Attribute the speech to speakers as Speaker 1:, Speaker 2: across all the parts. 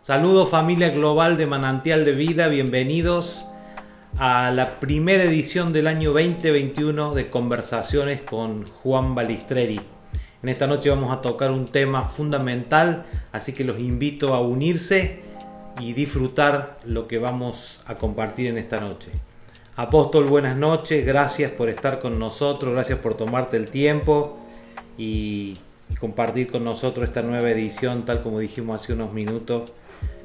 Speaker 1: Saludos familia global de Manantial de Vida, bienvenidos a la primera edición del año 2021 de Conversaciones con Juan Balistreri. En esta noche vamos a tocar un tema fundamental, así que los invito a unirse y disfrutar lo que vamos a compartir en esta noche. Apóstol, buenas noches, gracias por estar con nosotros, gracias por tomarte el tiempo y compartir con nosotros esta nueva edición, tal como dijimos hace unos minutos,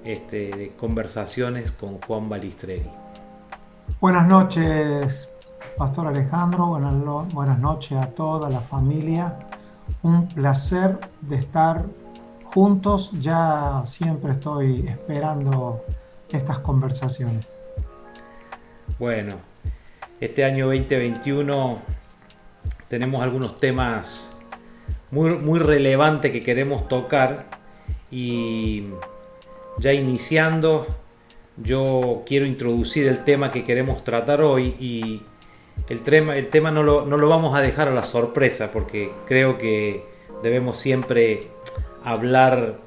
Speaker 1: de Conversaciones con Juan Balistreri.
Speaker 2: Buenas noches, Pastor Alejandro, buenas noches a toda la familia. Un placer de estar juntos, ya siempre estoy esperando estas conversaciones.
Speaker 1: Bueno, este año 2021 tenemos algunos temas muy relevantes que queremos tocar y ya iniciando, yo quiero introducir el tema que queremos tratar hoy y el tema no lo vamos a dejar a la sorpresa porque creo que debemos siempre hablar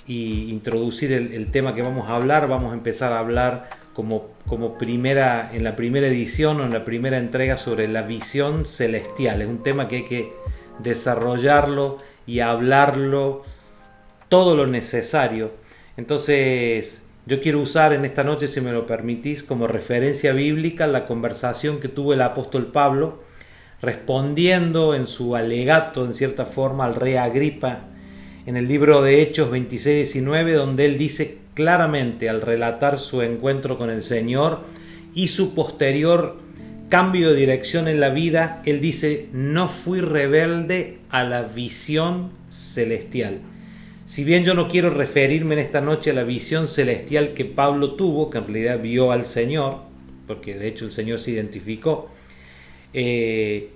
Speaker 1: y introducir el tema que vamos a hablar. Vamos a empezar a hablar en la primera edición o en la primera entrega sobre la visión celestial. Es un tema que hay que desarrollarlo y hablarlo todo lo necesario. Entonces, yo quiero usar en esta noche, si me lo permitís, como referencia bíblica la conversación que tuvo el apóstol Pablo, respondiendo en su alegato, en cierta forma, al rey Agripa, en el libro de Hechos 26-19, donde él dice claramente, al relatar su encuentro con el Señor y su posterior cambio de dirección en la vida, él dice: no fui rebelde a la visión celestial. Si bien yo no quiero referirme en esta noche a la visión celestial que Pablo tuvo, que en realidad vio al Señor, porque de hecho el Señor se identificó, que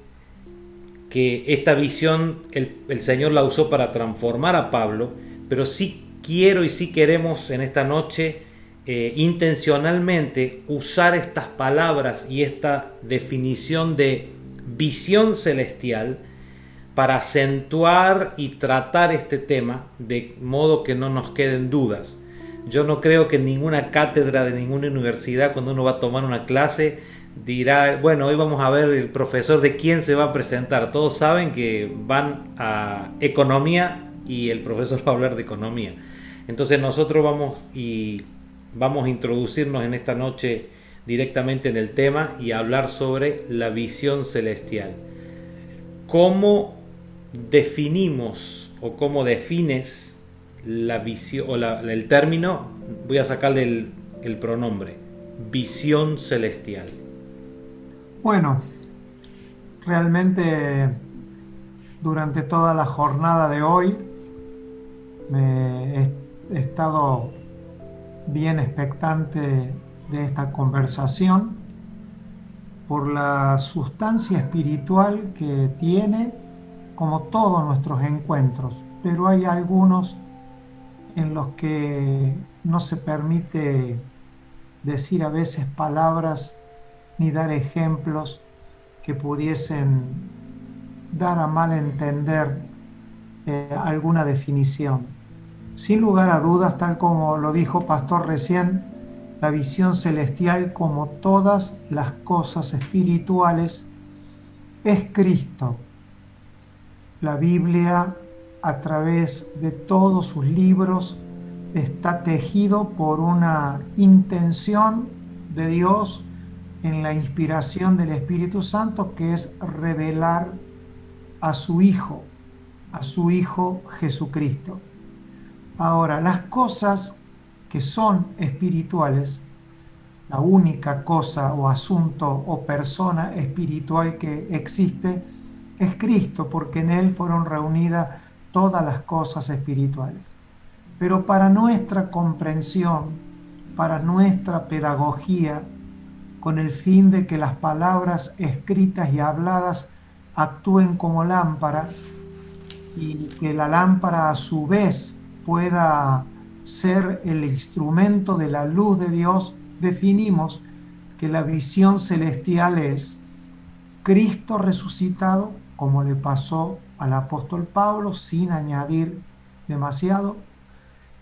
Speaker 1: esta visión el Señor la usó para transformar a Pablo, pero sí quiero y sí queremos en esta noche intencionalmente usar estas palabras y esta definición de visión celestial para acentuar y tratar este tema de modo que no nos queden dudas. Yo no creo que en ninguna cátedra de ninguna universidad, cuando uno va a tomar una clase, dirá: bueno, hoy vamos a ver el profesor de quién se va a presentar. Todos saben que van a economía y el profesor va a hablar de economía. Entonces nosotros vamos a introducirnos en esta noche directamente en el tema y hablar sobre la visión celestial. ¿Cómo definimos o cómo defines la visión o el término? Voy a sacarle el pronombre visión celestial.
Speaker 2: Bueno, realmente durante toda la jornada de hoy he estado bien expectante de esta conversación por la sustancia espiritual que tiene, como todos nuestros encuentros, pero hay algunos en los que no se permite decir a veces palabras ni dar ejemplos que pudiesen dar a mal entender alguna definición. Sin lugar a dudas, tal como lo dijo Pastor recién, la visión celestial, como todas las cosas espirituales, es Cristo. La Biblia, a través de todos sus libros, está tejido por una intención de Dios en la inspiración del Espíritu Santo, que es revelar a su Hijo Jesucristo. Ahora, las cosas que son espirituales, la única cosa o asunto o persona espiritual que existe es Cristo, porque en Él fueron reunidas todas las cosas espirituales. Pero para nuestra comprensión, para nuestra pedagogía, con el fin de que las palabras escritas y habladas actúen como lámpara y que la lámpara a su vez pueda ser el instrumento de la luz de Dios, definimos que la visión celestial es Cristo resucitado, como le pasó al apóstol Pablo, sin añadir demasiado,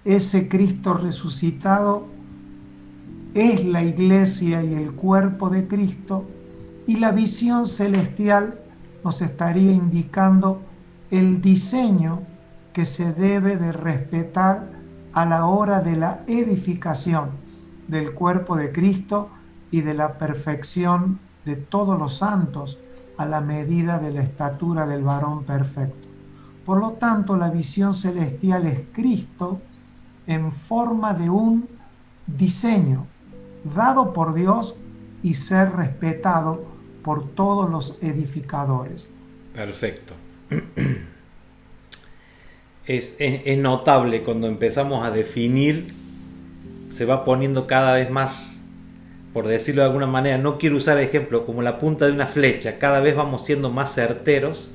Speaker 2: ese Cristo resucitado es la iglesia y el cuerpo de Cristo, y la visión celestial nos estaría indicando el diseño que se debe de respetar a la hora de la edificación del cuerpo de Cristo y de la perfección de todos los santos a la medida de la estatura del varón perfecto. Por lo tanto, la visión celestial es Cristo en forma de un diseño dado por Dios y ser respetado por todos los edificadores.
Speaker 1: Perfecto. Es notable cuando empezamos a definir, se va poniendo cada vez más, por decirlo de alguna manera, no quiero usar ejemplo, como la punta de una flecha, cada vez vamos siendo más certeros,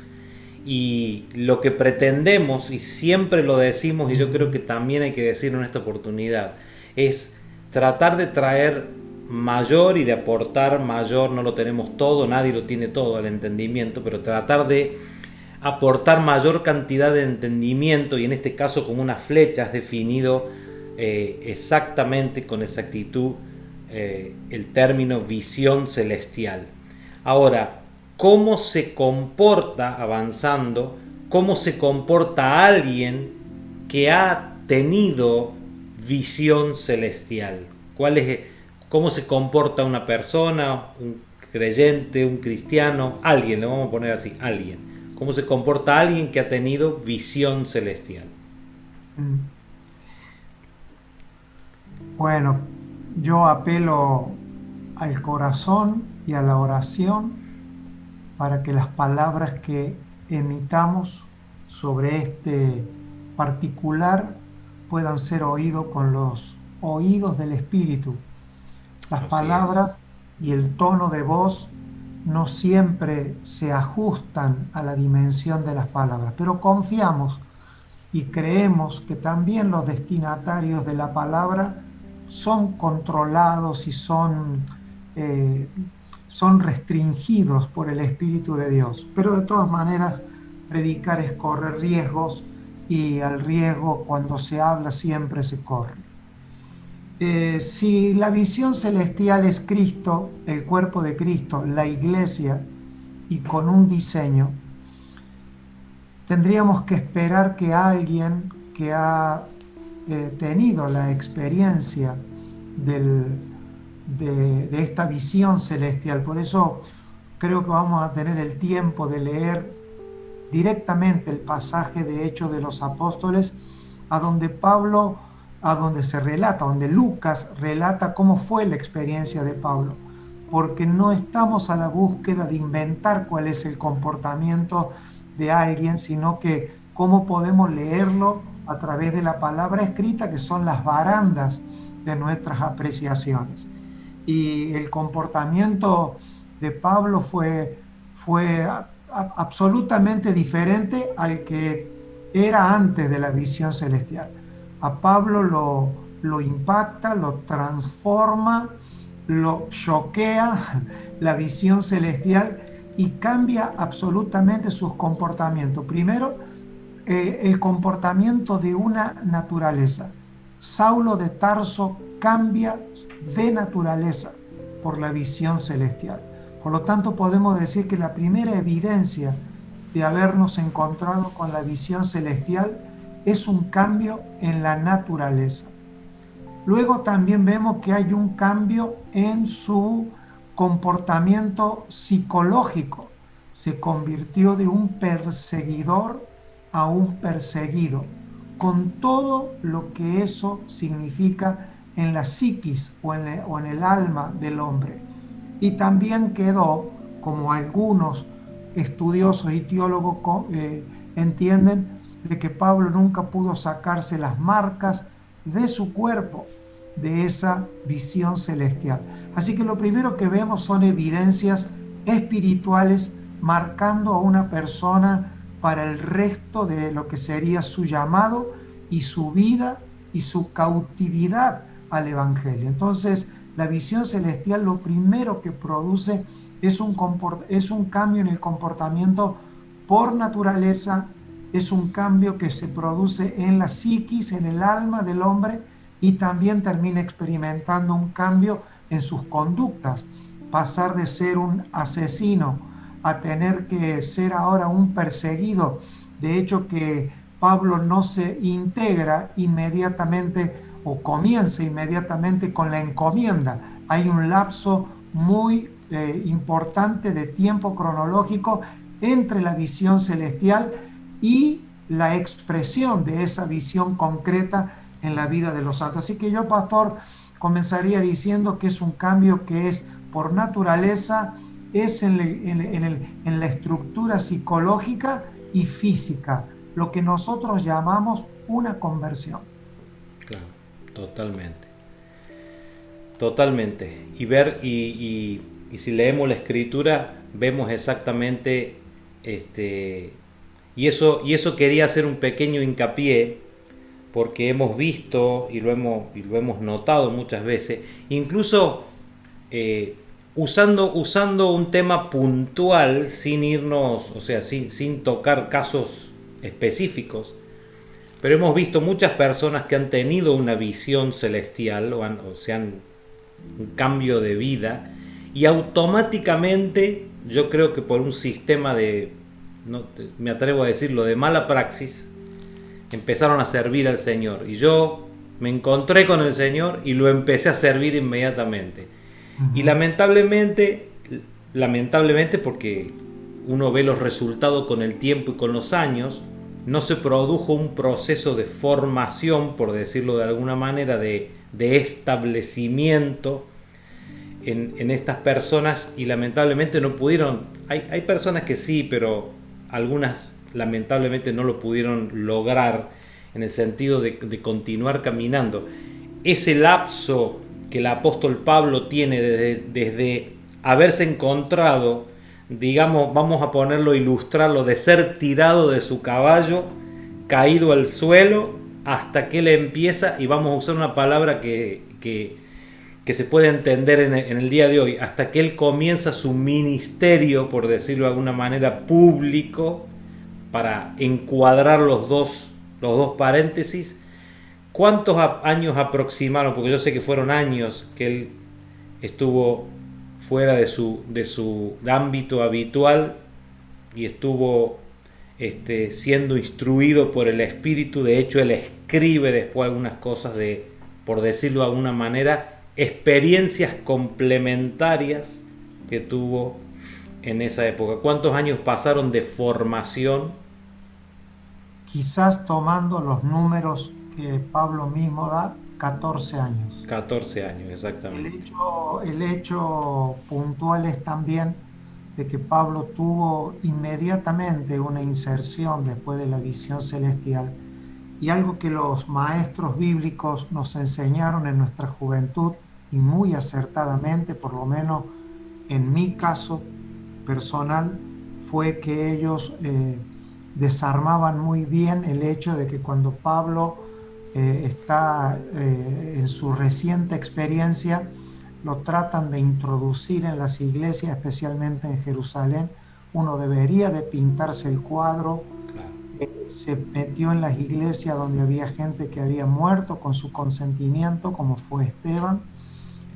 Speaker 1: y lo que pretendemos, y siempre lo decimos, y yo creo que también hay que decirlo en esta oportunidad, es tratar de traer mayor y de aportar mayor. No lo tenemos todo, nadie lo tiene todo al entendimiento, pero tratar de aportar mayor cantidad de entendimiento, y en este caso como una flecha has definido exactamente con exactitud el término visión celestial. Ahora, ¿cómo se comporta, avanzando, cómo se comporta alguien que ha tenido visión celestial? ¿Cómo se comporta una persona, un creyente, un cristiano, alguien, le vamos a poner así, alguien? ¿Cómo se comporta alguien que ha tenido visión celestial?
Speaker 2: Bueno, yo apelo al corazón y a la oración para que las palabras que emitamos sobre este particular puedan ser oídos con los oídos del Espíritu. Las
Speaker 1: Así es.
Speaker 2: palabras y el tono de voz no siempre se ajustan a la dimensión de las palabras, pero confiamos y creemos que también los destinatarios de la palabra son controlados y son restringidos por el Espíritu de Dios. Pero de todas maneras, predicar es correr riesgos, y al riesgo, cuando se habla, siempre se corre. Si la visión celestial es Cristo, el cuerpo de Cristo, la iglesia, y con un diseño, tendríamos que esperar que alguien que ha tenido la experiencia de esta visión celestial, por eso creo que vamos a tener el tiempo de leer directamente el pasaje de Hechos de los Apóstoles, a donde donde Lucas relata cómo fue la experiencia de Pablo, porque no estamos a la búsqueda de inventar cuál es el comportamiento de alguien, sino que cómo podemos leerlo a través de la palabra escrita, que son las barandas de nuestras apreciaciones. Y el comportamiento de Pablo fue absolutamente diferente al que era antes de la visión celestial. A Pablo lo impacta, lo transforma, lo choquea la visión celestial y cambia absolutamente sus comportamientos. Primero, el comportamiento de una naturaleza. Saulo de Tarso cambia de naturaleza por la visión celestial. Por lo tanto, podemos decir que la primera evidencia de habernos encontrado con la visión celestial es un cambio en la naturaleza. Luego también vemos que hay un cambio en su comportamiento psicológico. Se convirtió de un perseguidor a un perseguido, con todo lo que eso significa en la psiquis o en el alma del hombre. Y también quedó, como algunos estudiosos y teólogos entienden, de que Pablo nunca pudo sacarse las marcas de su cuerpo de esa visión celestial. Así que lo primero que vemos son evidencias espirituales marcando a una persona para el resto de lo que sería su llamado y su vida y su cautividad al Evangelio. Entonces, la visión celestial lo primero que produce es un cambio en el comportamiento por naturaleza es un cambio que se produce en la psiquis, en el alma del hombre, y también termina experimentando un cambio en sus conductas. Pasar de ser un asesino a tener que ser ahora un perseguido. De hecho, que Pablo no se integra inmediatamente o comienza inmediatamente con la encomienda. Hay un lapso muy importante de tiempo cronológico entre la visión celestial y la expresión de esa visión concreta en la vida de los santos. Así que yo, pastor, comenzaría diciendo que es un cambio que es por naturaleza, es en la estructura psicológica y física, lo que nosotros llamamos una conversión.
Speaker 1: Claro, totalmente. Totalmente. Y ver, y si leemos la escritura, vemos exactamente y eso quería hacer un pequeño hincapié, porque hemos visto y lo hemos notado muchas veces, incluso usando un tema puntual sin irnos, o sea, sin tocar casos específicos, pero hemos visto muchas personas que han tenido una visión celestial o se han un cambio de vida, y automáticamente, yo creo que por un sistema de, no, me atrevo a decirlo, de mala praxis, empezaron a servir al Señor. Y yo me encontré con el Señor y lo empecé a servir inmediatamente. Y lamentablemente porque uno ve los resultados con el tiempo y con los años, no se produjo un proceso de formación, por decirlo de alguna manera, de establecimiento en estas personas, y lamentablemente no pudieron. Hay personas que sí, pero algunas lamentablemente no lo pudieron lograr en el sentido de continuar caminando. Ese lapso que el apóstol Pablo tiene desde haberse encontrado, digamos, vamos a ponerlo, ilustrarlo, de ser tirado de su caballo, caído al suelo, hasta que él empieza, y vamos a usar una palabra que se puede entender en el día de hoy, hasta que él comienza su ministerio, por decirlo de alguna manera, público, para encuadrar los dos paréntesis. ¿Cuántos años aproximaron? Porque yo sé que fueron años que él estuvo fuera de su ámbito habitual y estuvo siendo instruido por el Espíritu. De hecho, él escribe después algunas cosas por decirlo de alguna manera, experiencias complementarias que tuvo en esa época. ¿Cuántos años pasaron de formación?
Speaker 2: Quizás tomando los números que Pablo mismo da, 14 años.
Speaker 1: 14 años, exactamente.
Speaker 2: El hecho puntual es también de que Pablo tuvo inmediatamente una inserción después de la visión celestial, y algo que los maestros bíblicos nos enseñaron en nuestra juventud, y muy acertadamente, por lo menos en mi caso personal, fue que ellos desarmaban muy bien el hecho de que cuando Pablo está en su reciente experiencia, lo tratan de introducir en las iglesias, especialmente en Jerusalén. Uno debería de pintarse el cuadro. Se metió en las iglesias donde había gente que había muerto con su consentimiento, como fue Esteban,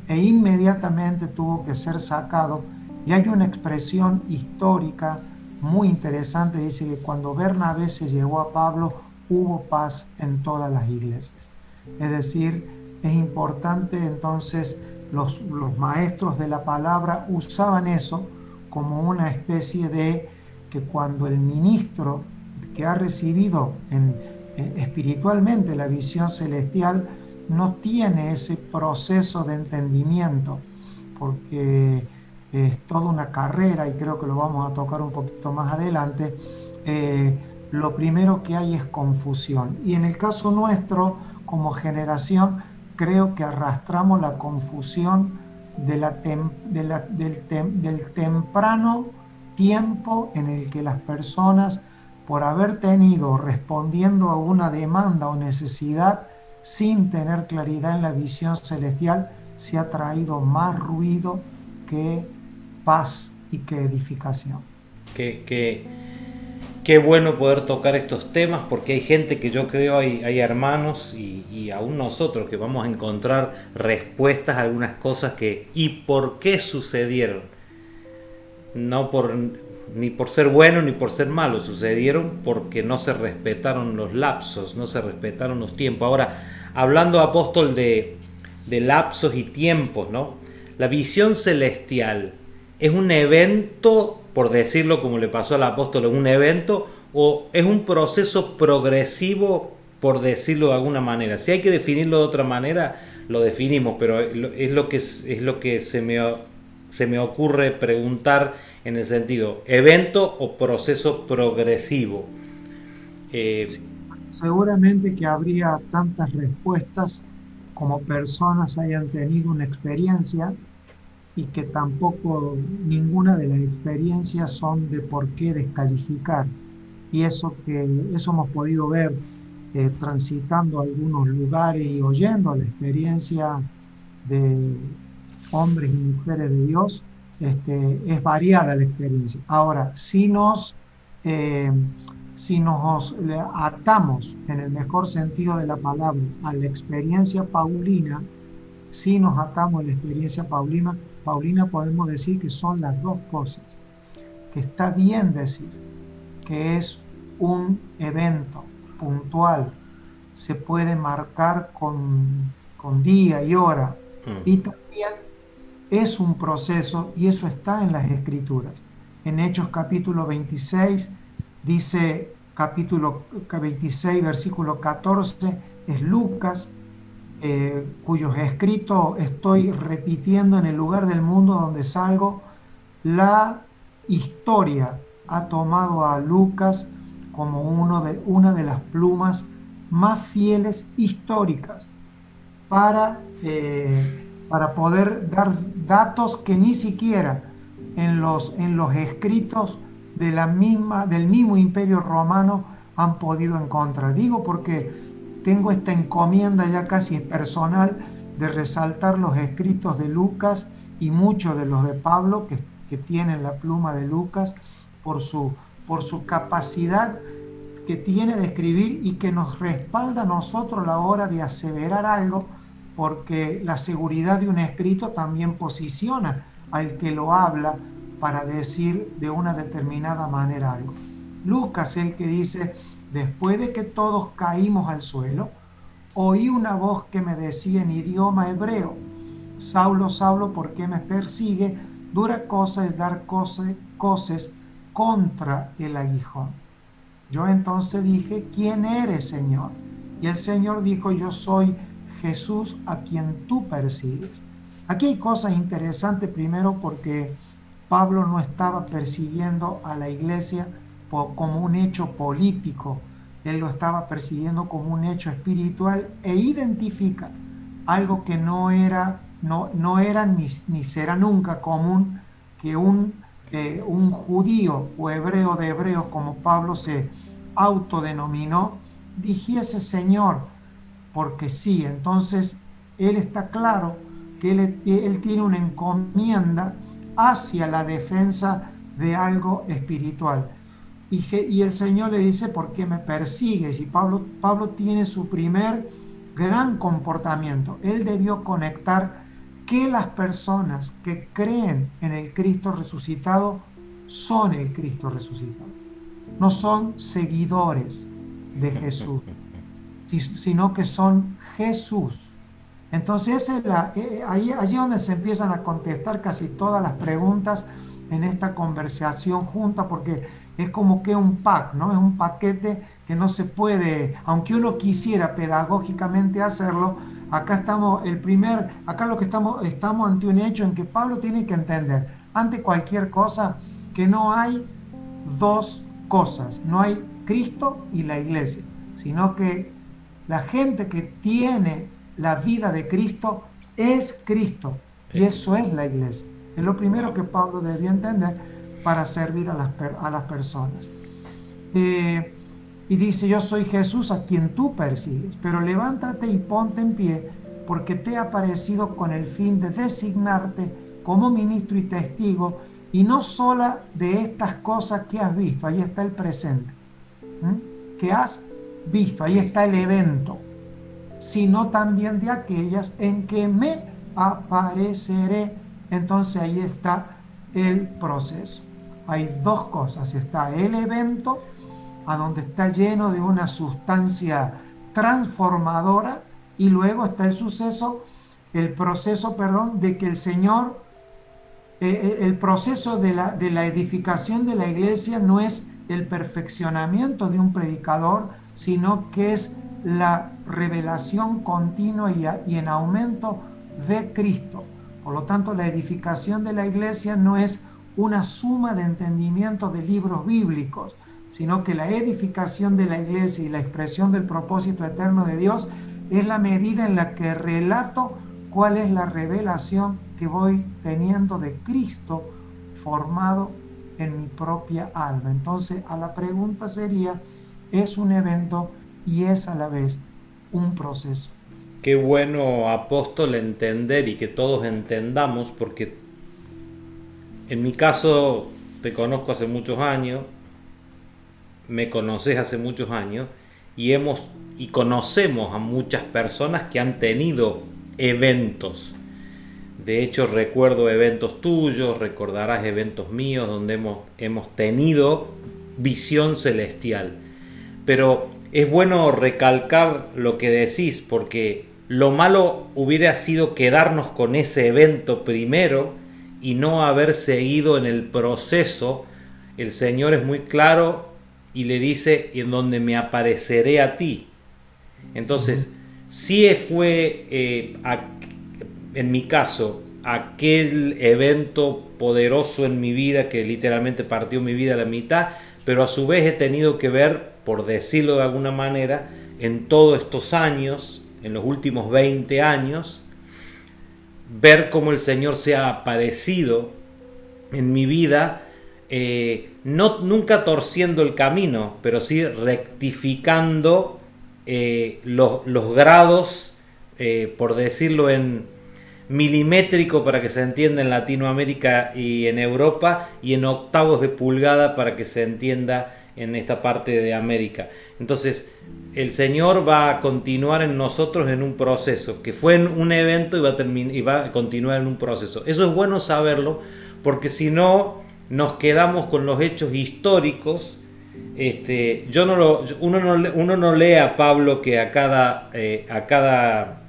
Speaker 2: e inmediatamente tuvo que ser sacado. Y hay una expresión histórica muy interesante, dice que cuando Bernabé se llevó a Pablo, hubo paz en todas las iglesias. Es decir, es importante entonces, los maestros de la palabra usaban eso como una especie de que cuando el ministro que ha recibido espiritualmente la visión celestial no tiene ese proceso de entendimiento, porque es toda una carrera, y creo que lo vamos a tocar un poquito más adelante, lo primero que hay es confusión. Y en el caso nuestro, como generación, creo que arrastramos la confusión del temprano tiempo en el que las personas, por haber tenido, respondiendo a una demanda o necesidad, sin tener claridad en la visión celestial, se ha traído más ruido que paz y que edificación.
Speaker 1: Qué bueno poder tocar estos temas porque hay gente que yo creo, hay hermanos y aún nosotros que vamos a encontrar respuestas a algunas cosas que y por qué sucedieron. No por ni por ser bueno ni por ser malo, sucedieron porque no se respetaron los lapsos, no se respetaron los tiempos. Ahora, hablando apóstol de lapsos y tiempos, ¿no? La visión celestial es un evento, por decirlo como le pasó al apóstol, un evento o es un proceso progresivo, por decirlo de alguna manera. Si hay que definirlo de otra manera, lo definimos, pero es lo que se me ocurre preguntar en el sentido evento o proceso progresivo.
Speaker 2: Seguramente que habría tantas respuestas como personas hayan tenido una experiencia y que tampoco ninguna de las experiencias son de por qué descalificar. Y eso hemos podido ver transitando algunos lugares y oyendo la experiencia de hombres y mujeres de Dios. Es variada la experiencia. Ahora, eh, si nos atamos en el mejor sentido de la palabra a la experiencia paulina, si nos atamos a la experiencia paulina, podemos decir que son las dos cosas, que está bien decir que es un evento puntual, se puede marcar con día y hora, y también es un proceso, y eso está en las Escrituras. En Hechos capítulo 26, dice capítulo 26, versículo 14, es Lucas, cuyos escritos estoy repitiendo en el lugar del mundo donde salgo. La historia ha tomado a Lucas como una de las plumas más fieles históricas para poder dar datos que ni siquiera en los escritos del mismo Imperio Romano han podido encontrar. Digo porque tengo esta encomienda ya casi personal de resaltar los escritos de Lucas y muchos de los de Pablo que tienen la pluma de Lucas por su capacidad que tiene de escribir y que nos respalda a nosotros a la hora de aseverar algo, porque la seguridad de un escrito también posiciona al que lo habla para decir de una determinada manera algo. Lucas es el que dice: después de que todos caímos al suelo, oí una voz que me decía en idioma hebreo: Saulo, Saulo, ¿por qué me persigue? Dura cosa es dar coces contra el aguijón. Yo entonces dije: ¿quién eres, Señor? Y el Señor dijo: yo soy Jesús a quien tú persigues. Aquí hay cosas interesantes, primero porque Pablo no estaba persiguiendo a la iglesia como un hecho político, él lo estaba persiguiendo como un hecho espiritual, e identifica algo que no era ni será nunca común, que un judío o hebreo de hebreos, como Pablo se autodenominó, dijese Señor, porque sí. Entonces él está claro que él tiene una encomienda hacia la defensa de algo espiritual. Y el Señor le dice: ¿por qué me persigues? Y Pablo tiene su primer gran comportamiento. Él debió conectar que las personas que creen en el Cristo resucitado son el Cristo resucitado. No son seguidores de Jesús, sino que son Jesús. Entonces allí es donde se empiezan a contestar casi todas las preguntas en esta conversación junta, porque es como que un pack, ¿no? Es un paquete que no se puede, aunque uno quisiera pedagógicamente hacerlo. Acá lo que estamos ante un hecho en que Pablo tiene que entender, ante cualquier cosa, que no hay dos cosas, no hay Cristo y la iglesia, sino que la gente que tiene la vida de Cristo es Cristo, y eso es la iglesia. Es lo primero que Pablo debía entender para servir a las personas. Y dice: yo soy Jesús a quien tú persigues, pero levántate y ponte en pie, porque te he aparecido con el fin de designarte como ministro y testigo, y no sola de estas cosas que has visto. Ahí está el presente. que has visto, ahí está el evento, sino también de aquellas en que me apareceré. Entonces ahí está el proceso. Hay dos cosas, está el evento, a donde está lleno de una sustancia transformadora, y luego está el suceso, el proceso, perdón, de que el Señor, el proceso de la edificación de la iglesia no es el perfeccionamiento de un predicador, sino que es la revelación continua y en aumento de Cristo. Por lo tanto, la edificación de la iglesia no es una suma de entendimiento de libros bíblicos, sino que la edificación de la iglesia y la expresión del propósito eterno de Dios es la medida en la que relato cuál es la revelación que voy teniendo de Cristo formado en mi propia alma. Entonces, a la pregunta sería, es un evento y es a la vez un proceso.
Speaker 1: Qué bueno, apóstol, entender y que todos entendamos, porque en mi caso te conozco hace muchos años, me conoces hace muchos años y conocemos a muchas personas que han tenido eventos. De hecho, recuerdo eventos tuyos, recordarás eventos míos donde hemos tenido visión celestial. Pero es bueno recalcar lo que decís, porque lo malo hubiera sido quedarnos con ese evento primero y no haber seguido en el proceso. El Señor es muy claro y le dice, en donde me apareceré a ti. Entonces, sí fue, en mi caso, aquel evento poderoso en mi vida que literalmente partió mi vida a la mitad, pero a su vez he tenido que ver, por decirlo de alguna manera, en todos estos años, en los últimos 20 años, ver cómo el Señor se ha aparecido en mi vida, nunca torciendo el camino, pero sí rectificando los grados, por decirlo en milimétrico para que se entienda en Latinoamérica y en Europa, y en octavos de pulgada para que se entienda en esta parte de América. Entonces el Señor va a continuar en nosotros en un proceso que fue en un evento y va a continuar en un proceso. Eso es bueno saberlo, porque si no nos quedamos con los hechos históricos. Uno no lee a Pablo que a cada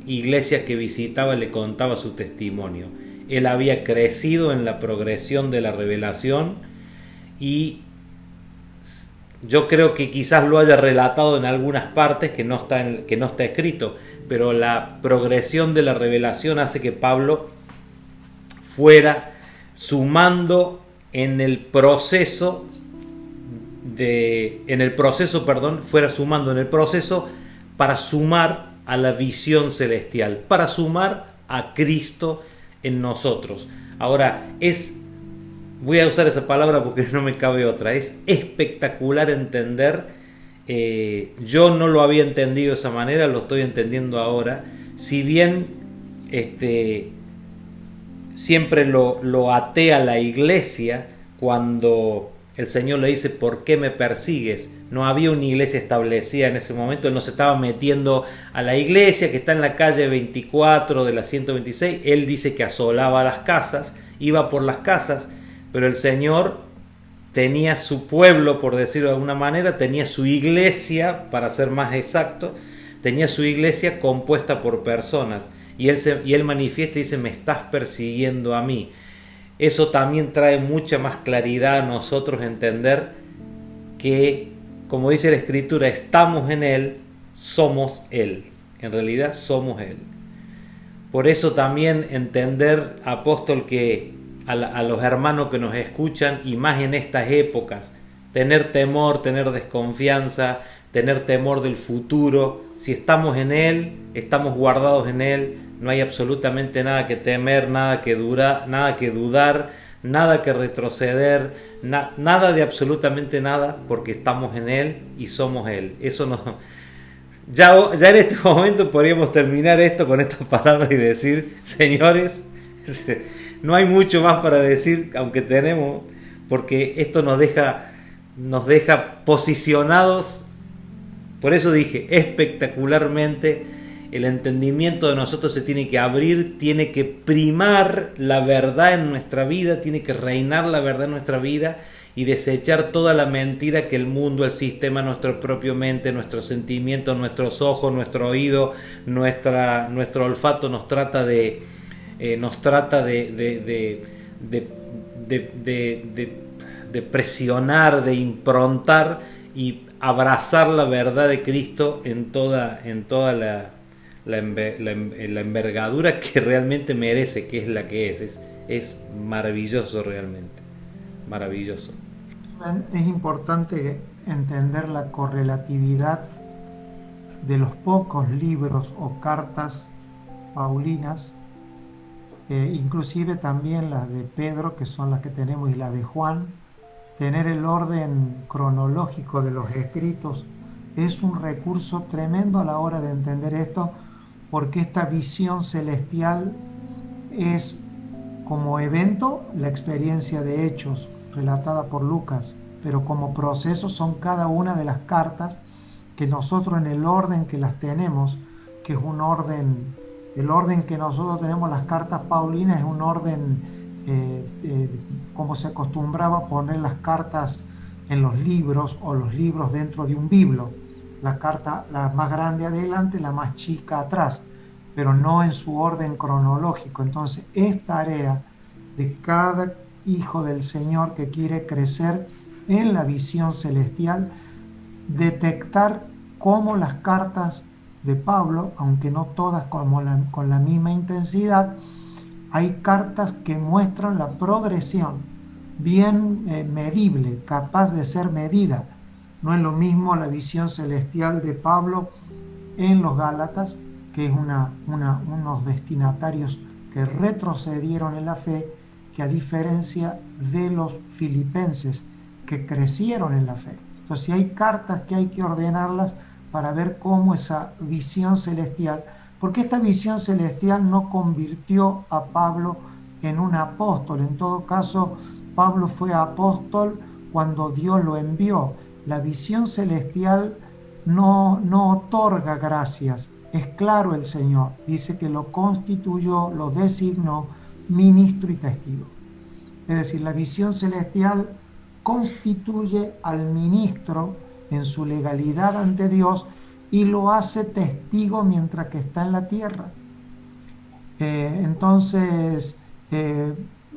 Speaker 1: iglesia que visitaba le contaba su testimonio. Él había crecido en la progresión de la revelación, y yo creo que quizás lo haya relatado en algunas partes que no está escrito, pero la progresión de la revelación hace que Pablo fuera sumando en el proceso para sumar a la visión celestial, para sumar a Cristo en nosotros. Ahora, voy a usar esa palabra porque no me cabe otra, es espectacular entender, yo no lo había entendido de esa manera, lo estoy entendiendo ahora, si bien siempre lo até a la iglesia cuando el Señor le dice, ¿por qué me persigues? No había una iglesia establecida en ese momento. Él no se estaba metiendo a la iglesia que está en la calle 24 de la 126. Él dice que asolaba las casas, iba por las casas, pero el Señor tenía su pueblo, por decirlo de alguna manera, tenía su iglesia, para ser más exacto, tenía su iglesia compuesta por personas. Y él manifiesta y dice, me estás persiguiendo a mí. Eso también trae mucha más claridad a nosotros entender que, como dice la Escritura, estamos en Él, somos Él. En realidad somos Él. Por eso también entender, apóstol, que a los hermanos que nos escuchan, y más en estas épocas, tener temor, tener desconfianza, tener temor del futuro. Si estamos en Él, estamos guardados en Él, no hay absolutamente nada que temer, nada que dudar, nada que retroceder, nada de absolutamente nada, porque estamos en Él y somos Él. Eso no. Ya en este momento podríamos terminar esto con estas palabras y decir, señores, no hay mucho más para decir, aunque tenemos, porque esto nos deja nos deja posicionados. Por eso dije, espectacularmente, el entendimiento de nosotros se tiene que abrir, tiene que primar la verdad en nuestra vida, tiene que reinar la verdad en nuestra vida y desechar toda la mentira que el mundo, el sistema, nuestra propia mente, nuestros sentimientos, nuestros ojos, nuestro oído, nuestro olfato nos trata de presionar, de improntar y abrazar la verdad de Cristo en toda la envergadura que realmente merece, que es la que es maravilloso, realmente maravilloso.
Speaker 2: Es importante entender la correlatividad de los pocos libros o cartas paulinas, inclusive también las de Pedro, que son las que tenemos, y las de Juan. Tener el orden cronológico de los escritos es un recurso tremendo a la hora de entender esto, porque esta visión celestial es como evento la experiencia de Hechos relatada por Lucas, pero como proceso son cada una de las cartas que nosotros, en el orden que las tenemos, que es un orden, el orden que nosotros tenemos las cartas paulinas es un orden como se acostumbraba a poner las cartas en los libros, o los libros dentro de un biblo, la carta la más grande adelante, la más chica atrás, pero no en su orden cronológico. Entonces es tarea de cada hijo del Señor que quiere crecer en la visión celestial, detectar cómo las cartas de Pablo, aunque no todas con la misma intensidad, hay cartas que muestran la progresión bien medible, capaz de ser medida. No es lo mismo la visión celestial de Pablo en los Gálatas, que es unos destinatarios que retrocedieron en la fe, que a diferencia de los filipenses, que crecieron en la fe. Entonces, si hay cartas que hay que ordenarlas para ver cómo esa visión celestial, porque esta visión celestial no convirtió a Pablo en un apóstol. En todo caso, Pablo fue apóstol cuando Dios lo envió. La visión celestial no otorga gracias. Es claro, el Señor dice que lo constituyó, lo designó ministro y testigo. Es decir, la visión celestial constituye al ministro en su legalidad ante Dios y lo hace testigo mientras que está en la tierra. Entonces,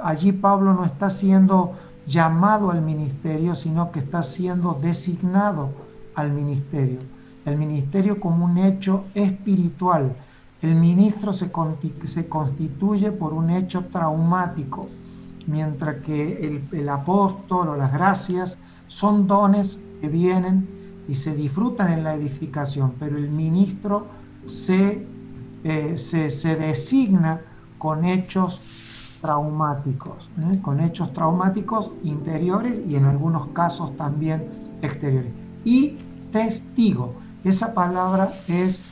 Speaker 2: allí Pablo no está siendo llamado al ministerio, sino que está siendo designado al ministerio. El ministerio como un hecho espiritual. El ministro se constituye por un hecho traumático, mientras que el apóstol o las gracias son dones que vienen y se disfrutan en la edificación, pero el ministro se designa con hechos traumáticos, con hechos traumáticos interiores y en algunos casos también exteriores. Y testigo, esa palabra es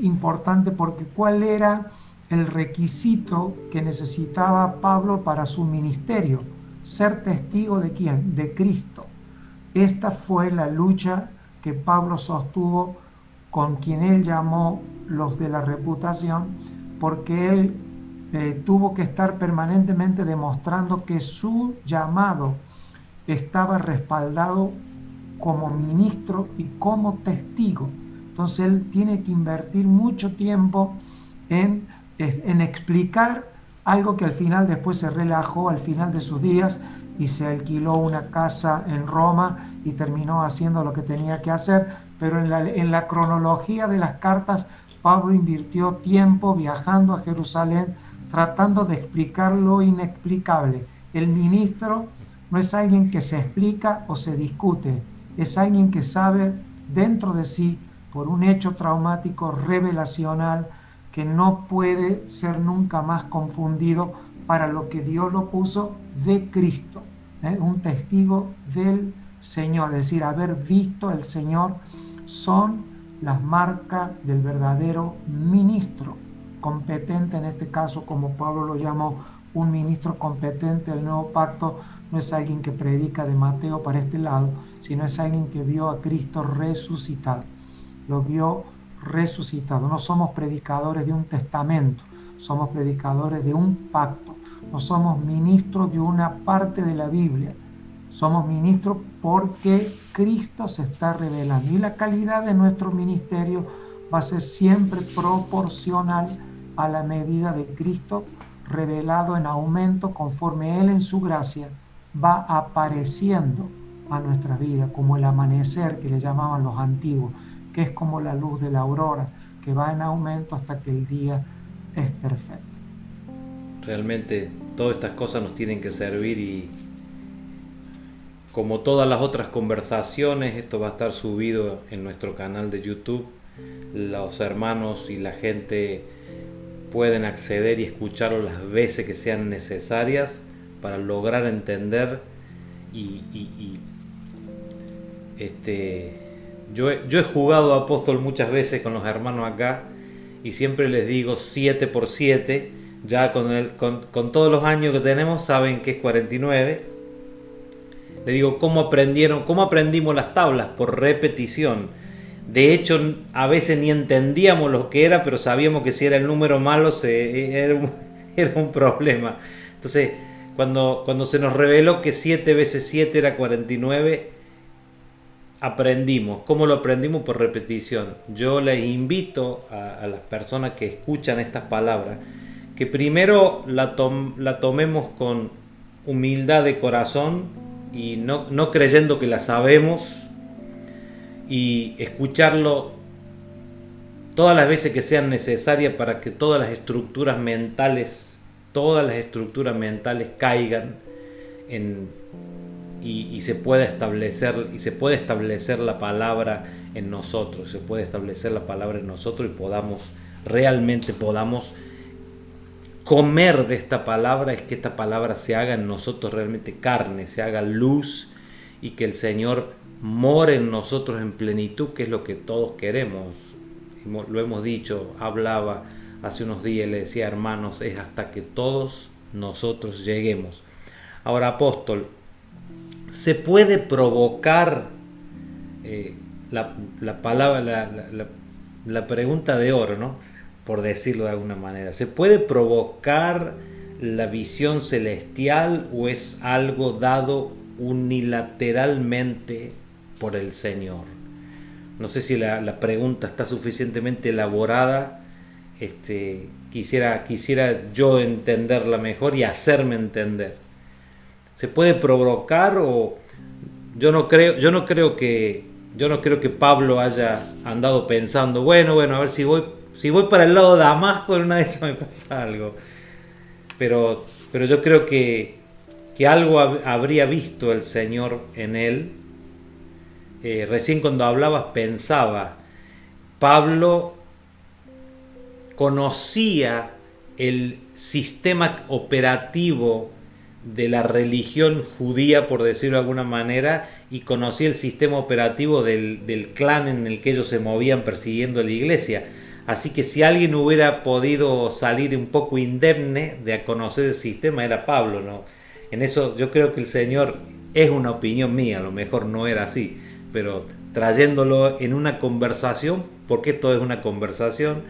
Speaker 2: importante, porque ¿cuál era el requisito que necesitaba Pablo para su ministerio? Ser testigo ¿de quién? De Cristo. Esta fue la lucha que Pablo sostuvo con quien él llamó los de la reputación, porque él tuvo que estar permanentemente demostrando que su llamado estaba respaldado como ministro y como testigo. Entonces él tiene que invertir mucho tiempo en explicar algo que al final después se relajó al final de sus días y se alquiló una casa en Roma y terminó haciendo lo que tenía que hacer, pero en la cronología de las cartas Pablo invirtió tiempo viajando a Jerusalén tratando de explicar lo inexplicable. El ministro no es alguien que se explica o se discute, es alguien que sabe dentro de sí, por un hecho traumático revelacional, que no puede ser nunca más confundido para lo que Dios lo puso de Cristo, un testigo del Señor, es decir, haber visto el Señor, son las marcas del verdadero ministro, competente en este caso, como Pablo lo llamó, un ministro competente del nuevo pacto, no es alguien que predica de Mateo para este lado, sino es alguien que vio a Cristo resucitado, lo vio resucitado. No somos predicadores de un testamento, somos predicadores de un pacto, no somos ministros de una parte de la Biblia, somos ministros porque Cristo se está revelando y la calidad de nuestro ministerio va a ser siempre proporcional a la medida de Cristo revelado en aumento conforme Él en su gracia va apareciendo a nuestra vida, como el amanecer que le llamaban los antiguos, que es como la luz de la aurora, que va en aumento hasta que el día es perfecto.
Speaker 1: Realmente todas estas cosas nos tienen que servir y como todas las otras conversaciones, esto va a estar subido en nuestro canal de YouTube. Los hermanos y la gente pueden acceder y escucharlo las veces que sean necesarias para lograr entender yo he jugado a Apóstol muchas veces con los hermanos acá y siempre les digo 7 por 7, ya con todos los años que tenemos saben que es 49. Le digo, ¿cómo aprendimos las tablas? Por repetición. De hecho, a veces ni entendíamos lo que era, pero sabíamos que si era el número malo era un problema. Entonces, cuando se nos reveló que 7 veces 7 era 49, aprendimos. ¿Cómo lo aprendimos? Por repetición. Yo les invito a las personas que escuchan estas palabras que primero la tomemos con humildad de corazón y no creyendo que la sabemos, y escucharlo todas las veces que sean necesarias para que todas las estructuras mentales caigan y se pueda establecer la palabra en nosotros, y realmente podamos comer de esta palabra, es que esta palabra se haga en nosotros realmente carne, se haga luz y que el Señor more en nosotros en plenitud, que es lo que todos queremos. Lo hemos dicho, hablaba hace unos días, le decía, hermanos, es hasta que todos nosotros lleguemos. Ahora, apóstol, ¿se puede provocar la palabra, la pregunta de oro, ¿no? Por decirlo de alguna manera? ¿Se puede provocar la visión celestial o es algo dado unilateralmente por el Señor? No sé si la pregunta está suficientemente elaborada. Quisiera yo entenderla mejor y hacerme entender. ¿Se puede provocar o yo no creo que Pablo haya andado pensando, bueno, a ver si voy para el lado de Damasco, en una de esas me pasa algo? Pero yo creo que algo habría visto el Señor en él. Recién cuando hablabas pensaba, Pablo conocía el sistema operativo de la religión judía, por decirlo de alguna manera, y conocía el sistema operativo del clan en el que ellos se movían persiguiendo a la iglesia. Así que si alguien hubiera podido salir un poco indemne de conocer el sistema era Pablo, ¿no? En eso yo creo que el Señor, es una opinión mía, a lo mejor no era así, pero trayéndolo en una conversación, porque esto es una conversación,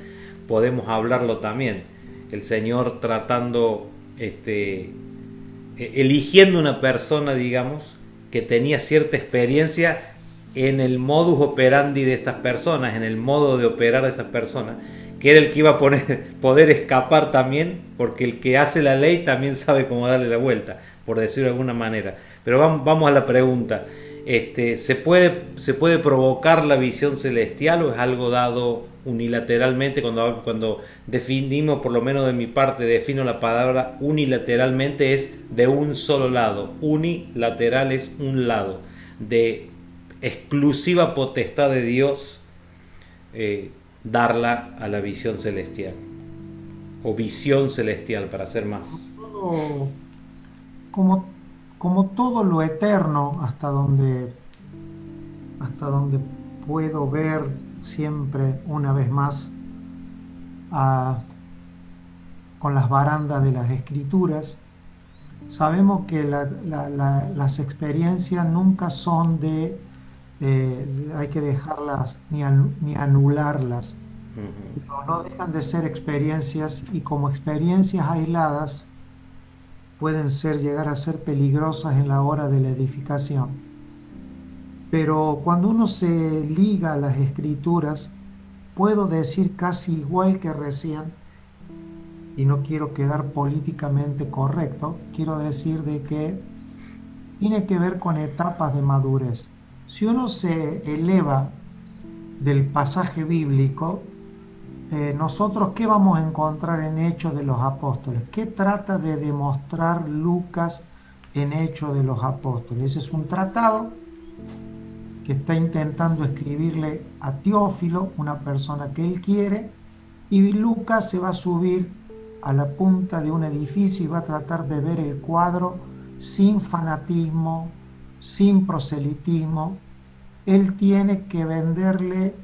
Speaker 1: podemos hablarlo también. El Señor tratando, eligiendo una persona, digamos, que tenía cierta experiencia en el modus operandi de estas personas, en el modo de operar de estas personas, que era el que iba a poder escapar también, porque el que hace la ley también sabe cómo darle la vuelta, por decirlo de alguna manera. Pero vamos a la pregunta. ¿Se puede provocar la visión celestial o es algo dado unilateralmente? Cuando definimos, por lo menos de mi parte, defino la palabra unilateralmente, es de un solo lado. Unilateral es un lado, de exclusiva potestad de Dios, darla a la visión celestial, o visión celestial para ser más.
Speaker 2: Como todo lo eterno, hasta donde puedo ver siempre una vez más con las barandas de las escrituras, Sabemos que las experiencias nunca son hay que dejarlas ni anularlas,
Speaker 1: Ujú.
Speaker 2: pero no dejan de ser experiencias y como experiencias aisladas pueden llegar a ser peligrosas en la hora de la edificación. Pero cuando uno se liga a las escrituras, puedo decir casi igual que recién, y no quiero quedar políticamente correcto, quiero decir de que tiene que ver con etapas de madurez. Si uno se eleva del pasaje bíblico, nosotros, ¿qué vamos a encontrar en Hechos de los Apóstoles? ¿Qué trata de demostrar Lucas en Hechos de los Apóstoles? Ese es un tratado que está intentando escribirle a Teófilo, una persona que él quiere, y Lucas se va a subir a la punta de un edificio y va a tratar de ver el cuadro sin fanatismo, sin proselitismo. Él tiene que venderle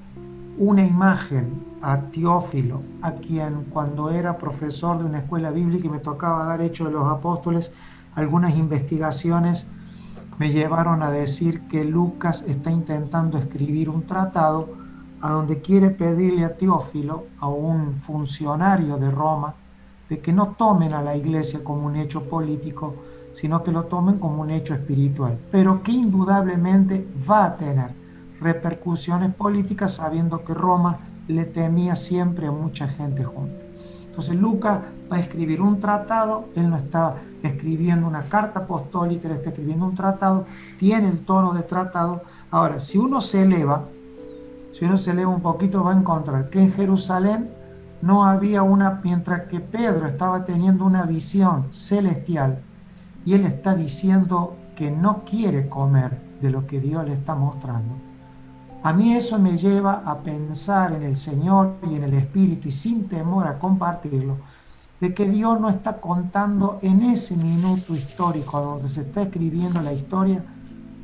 Speaker 2: una imagen a Teófilo, a quien cuando era profesor de una escuela bíblica y me tocaba dar Hechos de los Apóstoles, algunas investigaciones me llevaron a decir que Lucas está intentando escribir un tratado a donde quiere pedirle a Teófilo, a un funcionario de Roma, de que no tomen a la iglesia como un hecho político, sino que lo tomen como un hecho espiritual, pero que indudablemente va a tener repercusiones políticas sabiendo que Roma le temía siempre a mucha gente junta. Entonces Lucas va a escribir un tratado, él no está escribiendo una carta apostólica, él está escribiendo un tratado, tiene el tono de tratado. Ahora, si uno se eleva un poquito, va a encontrar que en Jerusalén no había una, mientras que Pedro estaba teniendo una visión celestial y él está diciendo que no quiere comer de lo que Dios le está mostrando. A mí eso me lleva a pensar en el Señor y en el Espíritu y sin temor a compartirlo, de que Dios no está contando en ese minuto histórico donde se está escribiendo la historia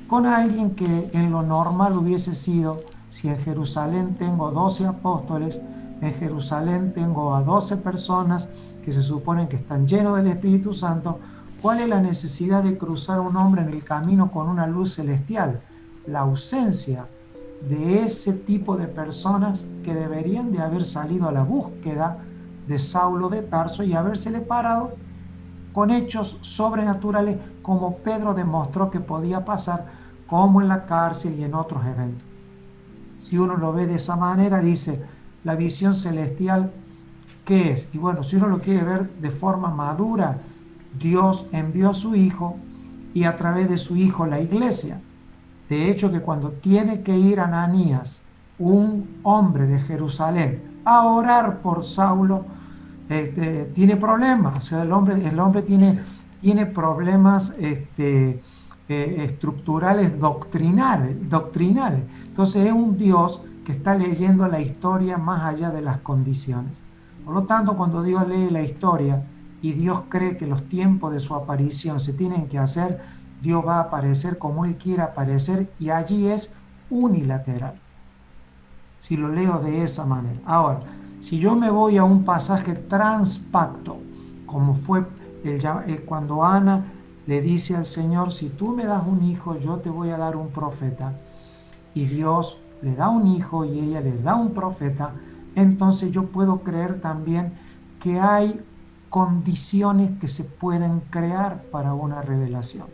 Speaker 2: con alguien que en lo normal hubiese sido, si en Jerusalén tengo 12 apóstoles, en Jerusalén tengo a 12 personas que se suponen que están llenos del Espíritu Santo, ¿cuál es la necesidad de cruzar un hombre en el camino con una luz celestial? La ausencia de ese tipo de personas que deberían de haber salido a la búsqueda de Saulo de Tarso y habérsele parado con hechos sobrenaturales como Pedro demostró que podía pasar, como en la cárcel y en otros eventos. Si uno lo ve de esa manera, dice, la visión celestial, ¿qué es? Y bueno, si uno lo quiere ver de forma madura, Dios envió a su Hijo y a través de su Hijo la iglesia. De hecho, que cuando tiene que ir Ananías, un hombre de Jerusalén, a orar por Saulo, tiene problemas. O sea, el hombre
Speaker 1: Sí.
Speaker 2: tiene problemas estructurales doctrinales. Entonces es un Dios que está leyendo la historia más allá de las condiciones. Por lo tanto, cuando Dios lee la historia y Dios cree que los tiempos de su aparición se tienen que hacer, Dios va a aparecer como Él quiera aparecer y allí es unilateral, si lo leo de esa manera. Ahora, si yo me voy a un pasaje transpacto, como fue cuando Ana le dice al Señor, si tú me das un hijo, yo te voy a dar un profeta, y Dios le da un hijo y ella le da un profeta, entonces yo puedo creer también que hay condiciones que se pueden crear para una revelación.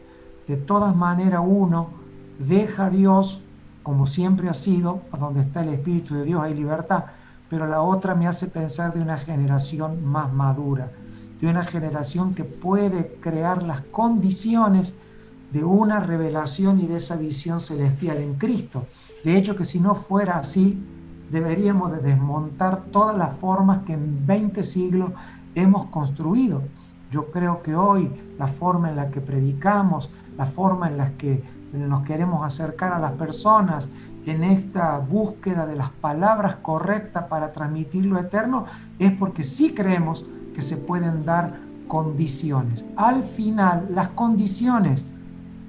Speaker 2: De todas maneras, uno deja a Dios como siempre ha sido, a donde está el Espíritu de Dios hay libertad, pero la otra me hace pensar de una generación más madura, de una generación que puede crear las condiciones de una revelación y de esa visión celestial en Cristo. De hecho, que si no fuera así, deberíamos de desmontar todas las formas que en 20 siglos hemos construido. Yo creo que hoy la forma en la que predicamos, la forma en la que nos queremos acercar a las personas, en esta búsqueda de las palabras correctas para transmitir lo eterno, es porque sí creemos que se pueden dar condiciones. Al final, las condiciones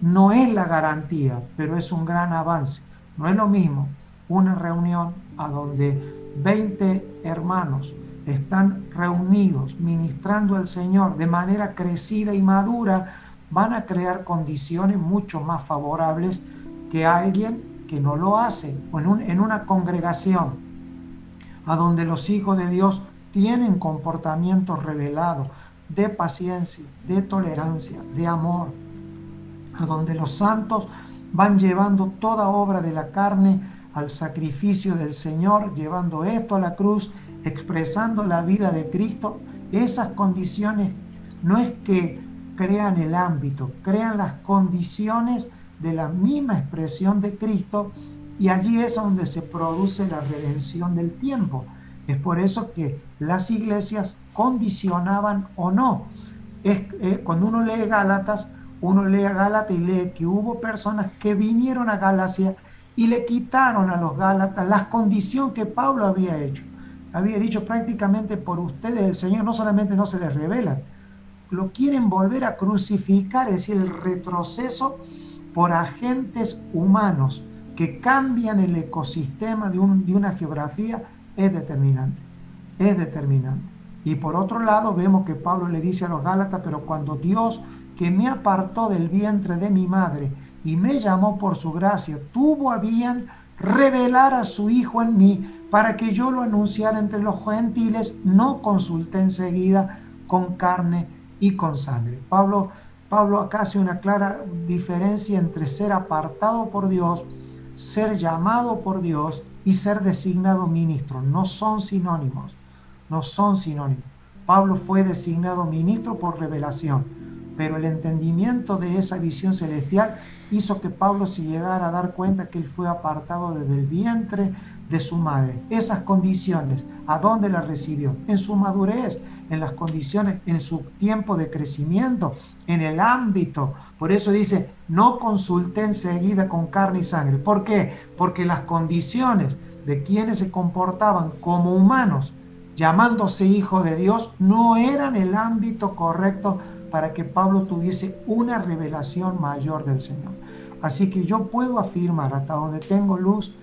Speaker 2: no es la garantía, pero es un gran avance. No es lo mismo una reunión a donde 20 hermanos están reunidos ministrando al Señor de manera crecida y madura, van a crear condiciones mucho más favorables que alguien que no lo hace, o en una congregación a donde los hijos de Dios tienen comportamientos revelados de paciencia, de tolerancia, de amor, a donde los santos van llevando toda obra de la carne al sacrificio del Señor, llevando esto a la cruz, expresando la vida de Cristo. Esas condiciones no es que crean el ámbito, crean las condiciones de la misma expresión de Cristo, y allí es donde se produce la redención del tiempo. Es por eso que las iglesias condicionaban o no. Cuando uno lee Gálatas, uno lee a Gálatas y lee que hubo personas que vinieron a Galacia y le quitaron a los Gálatas la condición que Pablo había hecho. Había dicho prácticamente: por ustedes el Señor no solamente no se les revela, lo quieren volver a crucificar, es decir, el retroceso por agentes humanos que cambian el ecosistema de una geografía es determinante, es determinante. Y por otro lado vemos que Pablo le dice a los Gálatas: pero cuando Dios, que me apartó del vientre de mi madre y me llamó por su gracia, tuvo a bien revelar a su Hijo en mí para que yo lo anunciara entre los gentiles, no consulté enseguida con carne y con sangre. Pablo acá hace una clara diferencia entre ser apartado por Dios, ser llamado por Dios y ser designado ministro. No son sinónimos, no son sinónimos. Pablo fue designado ministro por revelación, pero el entendimiento de esa visión celestial hizo que Pablo se llegara a dar cuenta que él fue apartado desde el vientre de su madre. Esas condiciones, ¿a dónde las recibió? En su madurez, en las condiciones, en su tiempo de crecimiento, en el ámbito. Por eso dice: no consulté enseguida con carne y sangre. ¿Por qué? Porque las condiciones de quienes se comportaban como humanos, llamándose hijos de Dios, no eran el ámbito correcto para que Pablo tuviese una revelación mayor del Señor. Así que yo puedo afirmar, hasta donde tengo luz,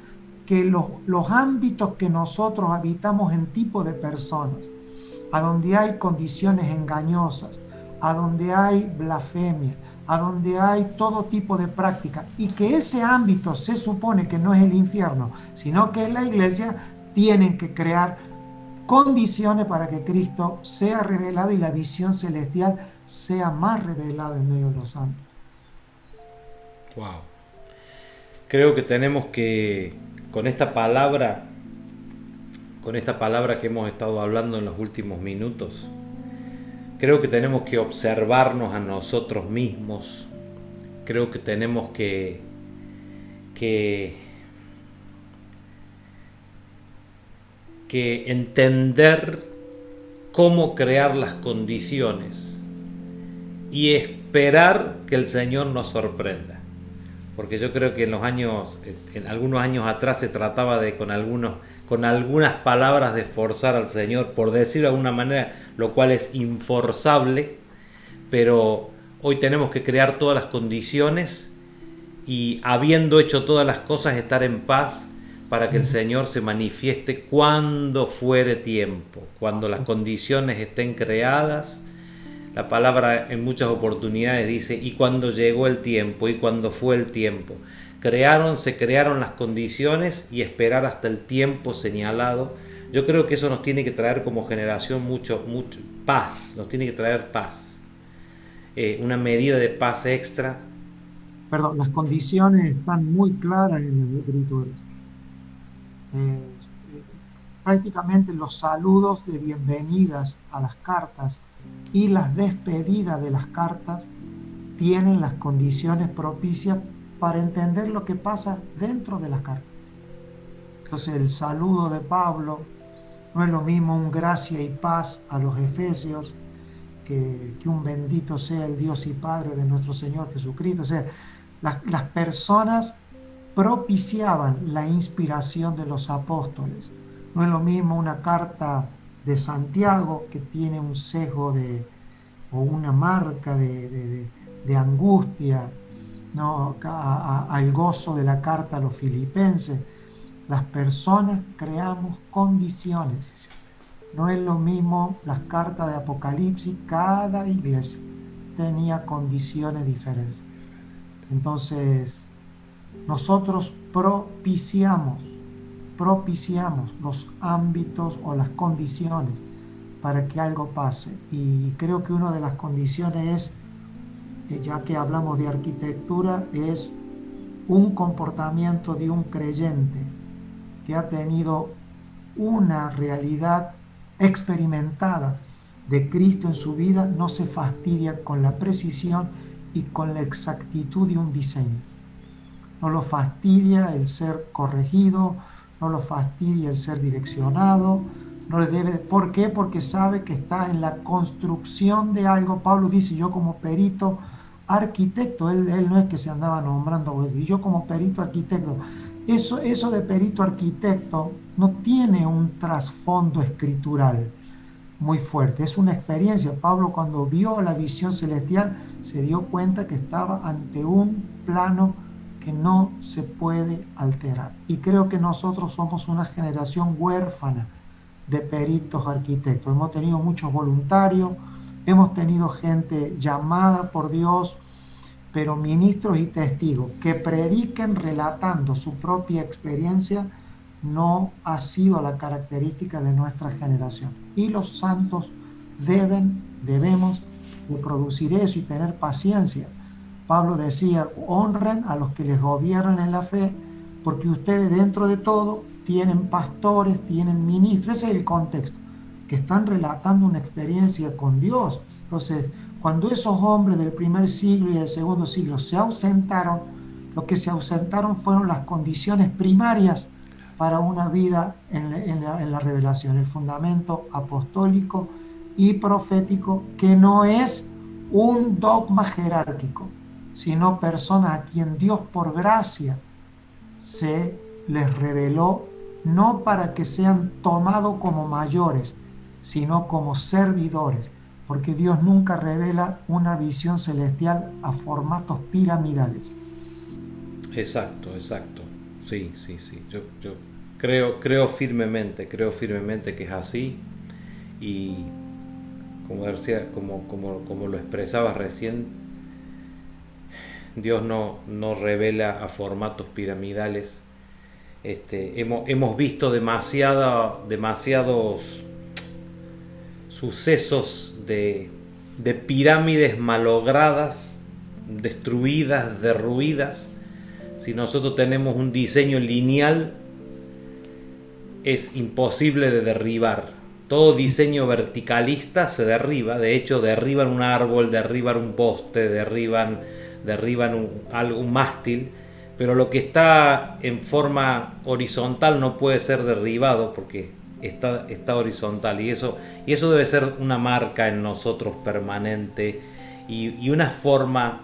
Speaker 2: que los ámbitos que nosotros habitamos en tipo de personas, a donde hay condiciones engañosas, a donde hay blasfemia, a donde hay todo tipo de práctica, y que ese ámbito se supone que no es el infierno, sino que es la iglesia, tienen que crear condiciones para que Cristo sea revelado y la visión celestial sea más revelada en medio de los santos.
Speaker 1: Wow. Creo que tenemos que, con esta palabra que hemos estado hablando en los últimos minutos, creo que tenemos que observarnos a nosotros mismos. Creo que tenemos que entender cómo crear las condiciones y esperar que el Señor nos sorprenda. Porque yo creo que en algunos años atrás se trataba de con algunas palabras de forzar al Señor, por decirlo de alguna manera, lo cual es inforzable, pero hoy tenemos que crear todas las condiciones y, habiendo hecho todas las cosas, estar en paz para que el Señor se manifieste cuando fuere tiempo, cuando las condiciones estén creadas. La palabra en muchas oportunidades dice: y cuando llegó el tiempo, y cuando fue el tiempo. Se crearon las condiciones, y esperar hasta el tiempo señalado. Yo creo que eso nos tiene que traer como generación mucho paz, nos tiene que traer paz. Una medida de paz extra.
Speaker 2: Perdón, las condiciones están muy claras en las Escrituras. Prácticamente los saludos de bienvenidas a las cartas y las despedidas de las cartas tienen las condiciones propicias para entender lo que pasa dentro de las cartas. Entonces, el saludo de Pablo no es lo mismo un gracia y paz a los efesios que un bendito sea el Dios y Padre de nuestro Señor Jesucristo. O sea, las personas propiciaban la inspiración de los apóstoles. No es lo mismo una carta de Santiago, que tiene un sesgo o una marca de angustia, ¿no?, al gozo de la carta a los filipenses. Las personas creamos condiciones No es lo mismo las cartas de Apocalipsis, cada iglesia tenía condiciones diferentes. Entonces, nosotros propiciamos los ámbitos o las condiciones para que algo pase. Y creo que una de las condiciones es, ya que hablamos de arquitectura, es un comportamiento de un creyente que ha tenido una realidad experimentada de Cristo en su vida, no se fastidia con la precisión y con la exactitud de un diseño. No lo fastidia el ser corregido, no lo fastidia el ser direccionado, no le debe. ¿Por qué? Porque sabe que está en la construcción de algo. Pablo dice, yo como perito arquitecto, él no es que se andaba nombrando, yo como perito arquitecto. Eso de perito arquitecto no tiene un trasfondo escritural muy fuerte, es una experiencia. Pablo, cuando vio la visión celestial, se dio cuenta que estaba ante un plano que no se puede alterar. Y creo que nosotros somos una generación huérfana de peritos arquitectos. Hemos tenido muchos voluntarios, hemos tenido gente llamada por Dios, pero ministros y testigos que prediquen relatando su propia experiencia no ha sido la característica de nuestra generación. Y los santos debemos de producir eso y tener paciencia. Pablo decía, honren a los que les gobiernan en la fe, porque ustedes dentro de todo tienen pastores, tienen ministros, ese es el contexto, que están relatando una experiencia con Dios. Entonces, cuando esos hombres del primer siglo y del segundo siglo se ausentaron, lo que se ausentaron fueron las condiciones primarias para una vida en la revelación, el fundamento apostólico y profético, que no es un dogma jerárquico, sino personas a quien Dios por gracia se les reveló, no para que sean tomados como mayores, sino como servidores, porque Dios nunca revela una visión celestial a formatos piramidales.
Speaker 1: Exacto. Sí. Yo creo firmemente que es así. Y como decía, como lo expresabas recién, Dios no revela a formatos piramidales. Hemos visto demasiados sucesos de pirámides malogradas, destruidas, derruidas. Si nosotros tenemos un diseño lineal, es imposible de derribar. Todo diseño verticalista se derriba. De hecho, derriban un árbol, derriban un poste, derriban un mástil. Pero lo que está en forma horizontal no puede ser derribado porque está horizontal. Y eso debe ser una marca en nosotros permanente. Y una forma,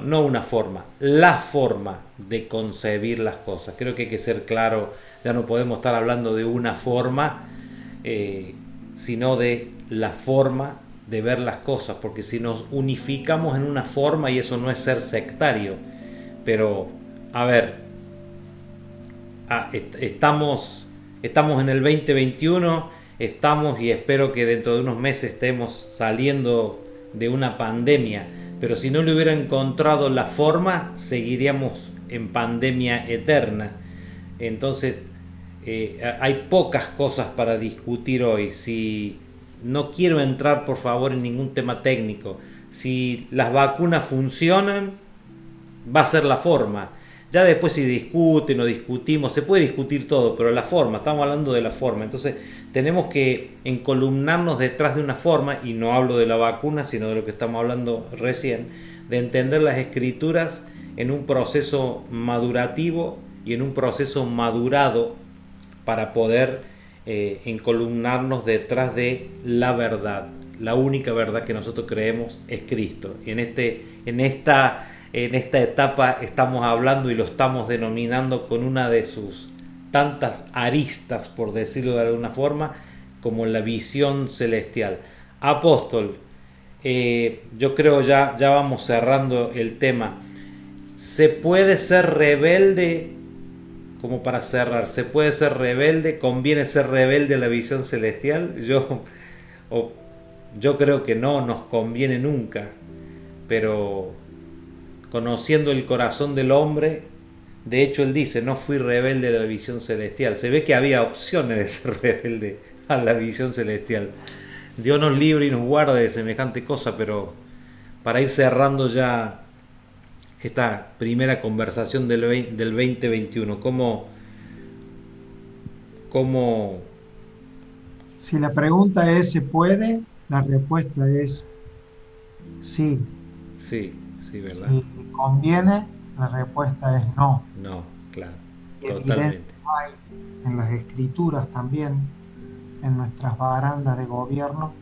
Speaker 1: no una forma, la forma de concebir las cosas. Creo que hay que ser claro, ya no podemos estar hablando de una forma, sino de la forma de ver las cosas, porque si nos unificamos en una forma, y eso no es ser sectario, pero a ver, estamos en el 2021, y espero que dentro de unos meses estemos saliendo de una pandemia, pero si no le hubiera encontrado la forma, seguiríamos en pandemia eterna. Entonces hay pocas cosas para discutir hoy. Si no quiero entrar, por favor, en ningún tema técnico. Si las vacunas funcionan, va a ser la forma. Ya después si discuten o discutimos, se puede discutir todo, pero la forma, estamos hablando de la forma. Entonces tenemos que encolumnarnos detrás de una forma, y no hablo de la vacuna, sino de lo que estamos hablando recién, de entender las escrituras en un proceso madurativo y en un proceso madurado para poder encolumnarnos detrás de la verdad. La única verdad que nosotros creemos es Cristo. Y en esta etapa estamos hablando y lo estamos denominando con una de sus tantas aristas, por decirlo de alguna forma, como la visión celestial. Apóstol, yo creo ya vamos cerrando el tema. ¿Se puede ser rebelde como para cerrar, ¿se puede ser rebelde? ¿Conviene ser rebelde a la visión celestial? O- yo creo que no nos conviene nunca, pero conociendo el corazón del hombre, de hecho él dice, no fui rebelde a la visión celestial. Se ve que había opciones de ser rebelde a la visión celestial. Dios nos libre y nos guarde de semejante cosa, pero para ir cerrando ya esta primera conversación del 2021, cómo,
Speaker 2: Si la pregunta es ¿se puede? La respuesta es sí.
Speaker 1: sí, sí, ¿verdad?
Speaker 2: Si conviene, la respuesta es no.
Speaker 1: No, claro,
Speaker 2: Y evidencia
Speaker 1: totalmente.
Speaker 2: hay en las escrituras también, en nuestras barandas de gobierno,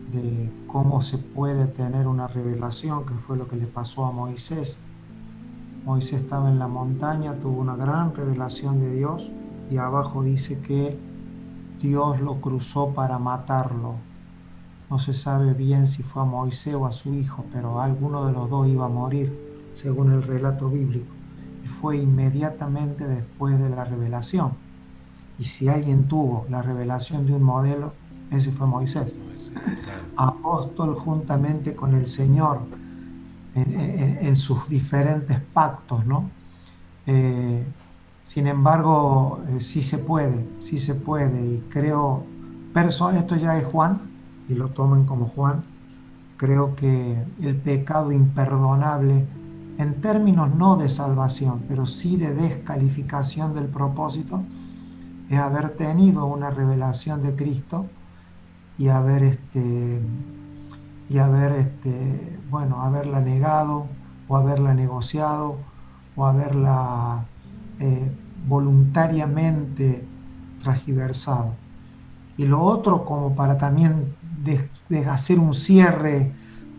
Speaker 2: de cómo se puede tener una revelación, que fue lo que le pasó a Moisés. Moisés estaba en la montaña, tuvo una gran revelación de Dios y abajo dice que Dios lo cruzó para matarlo. No se sabe bien si fue a Moisés o a su hijo, pero alguno de los dos iba a morir, según el relato bíblico. Y fue inmediatamente después de la revelación. Y si alguien tuvo la revelación de un modelo, ese fue Moisés.
Speaker 1: No, claro,
Speaker 2: Apóstol juntamente con el Señor en sus diferentes pactos, ¿no? Eh, Sin embargo, sí se puede, y creo, personal, esto ya es Juan, y lo tomen como Juan, creo que el pecado imperdonable, en términos no de salvación, pero sí de descalificación del propósito, es haber tenido una revelación de Cristo y bueno, haberla negado o haberla negociado o haberla voluntariamente transgiversado. Y lo otro, como para también de hacer un cierre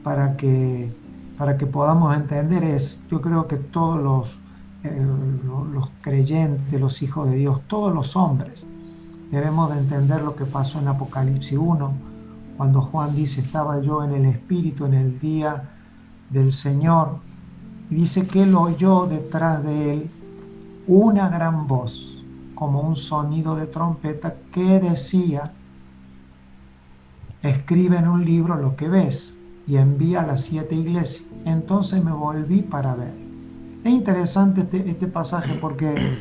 Speaker 2: para que podamos entender, es, yo creo que todos los creyentes, los hijos de Dios, todos los hombres, debemos de entender lo que pasó en Apocalipsis 1 cuando Juan dice, estaba yo en el Espíritu en el día del Señor, y dice que él oyó detrás de él una gran voz, como un sonido de trompeta, que decía, escribe en un libro lo que ves y envía a las 7 iglesias. Entonces me volví para ver. Es interesante este pasaje porque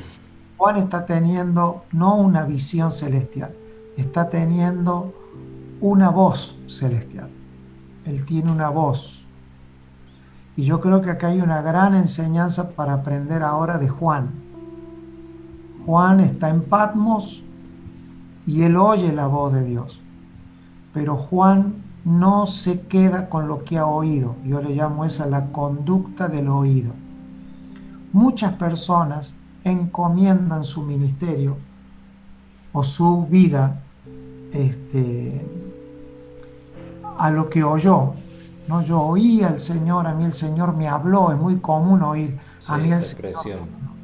Speaker 2: Juan está teniendo no una visión celestial, está teniendo una voz celestial. Él tiene una voz. Y yo creo que acá hay una gran enseñanza para aprender ahora de Juan. Juan está en Patmos y él oye la voz de Dios. Pero Juan no se queda con lo que ha oído. Yo le llamo esa la conducta del oído. Muchas personas encomiendan su ministerio o su vida este, a lo que oyó. ¿No? Yo oí al Señor, a mí el Señor me habló, es muy común oír,
Speaker 1: sí,
Speaker 2: a mí el
Speaker 1: esa
Speaker 2: Señor me
Speaker 1: expresión.
Speaker 2: habló.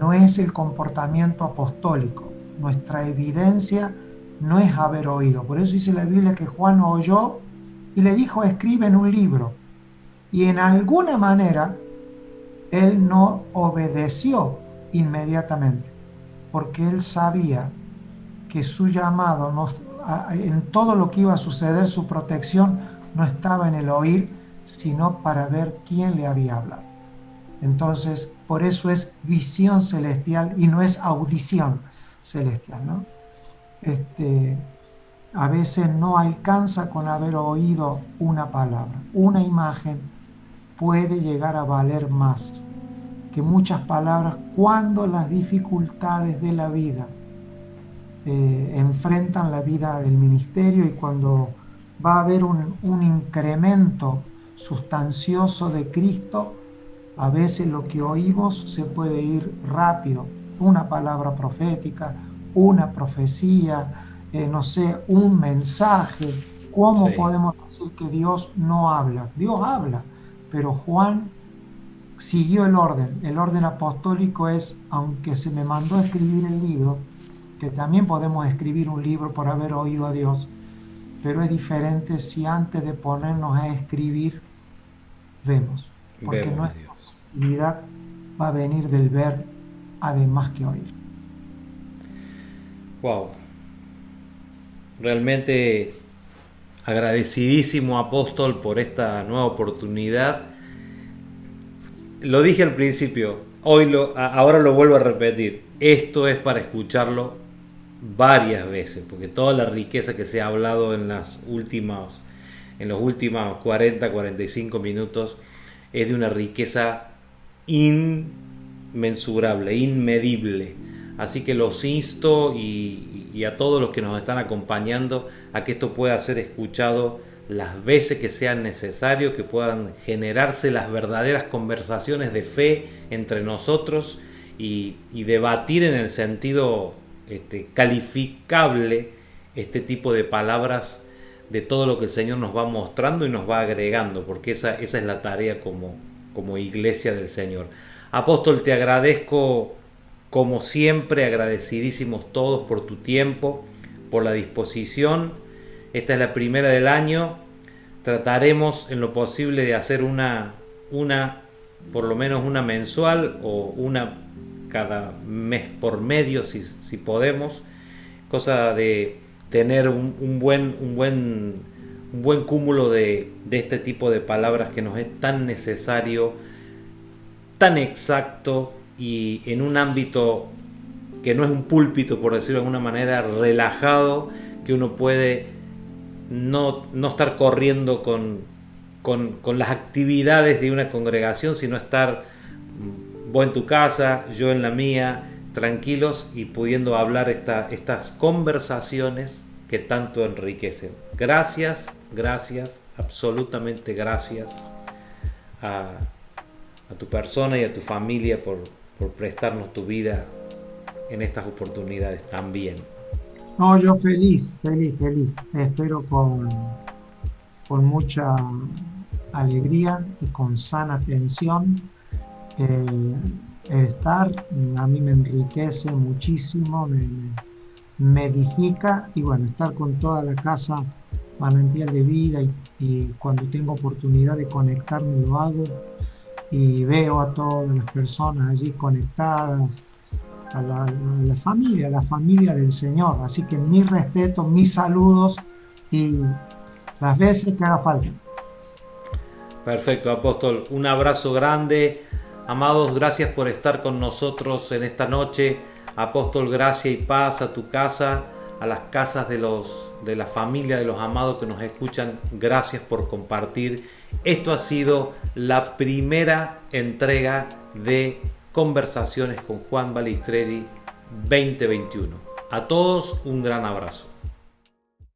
Speaker 2: No es el comportamiento apostólico. Nuestra evidencia no es haber oído. Por eso dice la Biblia que Juan oyó y le dijo, escribe en un libro. Y en alguna manera él no obedeció inmediatamente, porque él sabía que su llamado, en todo lo que iba a suceder, su protección no estaba en el oír, sino para ver quién le había hablado. Entonces, por eso es visión celestial y no es audición celestial, ¿no? Este, a veces no alcanza con haber oído una palabra. Una imagen puede llegar a valer más que muchas palabras cuando las dificultades de la vida enfrentan la vida del ministerio y cuando va a haber un incremento sustancioso de Cristo, a veces lo que oímos se puede ir rápido. Una palabra profética, una profecía, no sé, un mensaje. ¿Cómo
Speaker 1: Sí,
Speaker 2: podemos decir que Dios no habla? Dios habla, pero Juan siguió el orden. El orden apostólico es, aunque se me mandó a escribir el libro, que también podemos escribir un libro por haber oído a Dios, pero es diferente si antes de ponernos a escribir vemos, porque
Speaker 1: vemos a
Speaker 2: nuestra
Speaker 1: Dios.
Speaker 2: actividad va a venir del ver además que oír.
Speaker 1: Wow. Realmente agradecidísimo, apóstol, por esta nueva oportunidad. Lo dije al principio, ahora lo vuelvo a repetir. Esto es para escucharlo varias veces, porque toda la riqueza que se ha hablado en los últimos 40-45 minutos es de una riqueza inmensurable, inmedible. Así que los insto y a todos los que nos están acompañando a que esto pueda ser escuchado las veces que sean necesarios, que puedan generarse las verdaderas conversaciones de fe entre nosotros y debatir en el sentido calificable este tipo de palabras de todo lo que el Señor nos va mostrando y nos va agregando, porque esa es la tarea como iglesia del Señor. Apóstol, te agradezco como siempre, agradecidísimos todos por tu tiempo, por la disposición. Esta es la primera del año. Trataremos en lo posible de hacer una por lo menos una mensual o una cada mes por medio si podemos, cosa de tener un buen cúmulo de este tipo de palabras que nos es tan necesario, tan exacto y en un ámbito que no es un púlpito, por decirlo de alguna manera, relajado, que uno puede no estar corriendo con las actividades de una congregación, sino estar vos en tu casa, yo en la mía, tranquilos y pudiendo hablar estas conversaciones que tanto enriquecen. Gracias, absolutamente gracias a tu persona y a tu familia por prestarnos tu vida en estas oportunidades también.
Speaker 2: No, yo feliz. Espero con mucha alegría y con sana atención. El estar a mí me enriquece muchísimo, me edifica y bueno, estar con toda la casa Manantial de Vida y cuando tengo oportunidad de conectarme lo hago y veo a todas las personas allí conectadas, a la familia del Señor. Así que mi respeto, mis saludos y las veces que haga falta.
Speaker 1: Perfecto, apóstol. Un abrazo grande. Amados, gracias por estar con nosotros en esta noche. Apóstol, gracia y paz a tu casa, a las casas de la familia de los amados que nos escuchan. Gracias por compartir. Esto ha sido la primera entrega de Conversaciones con Juan Balistreri 2021. A todos un gran abrazo.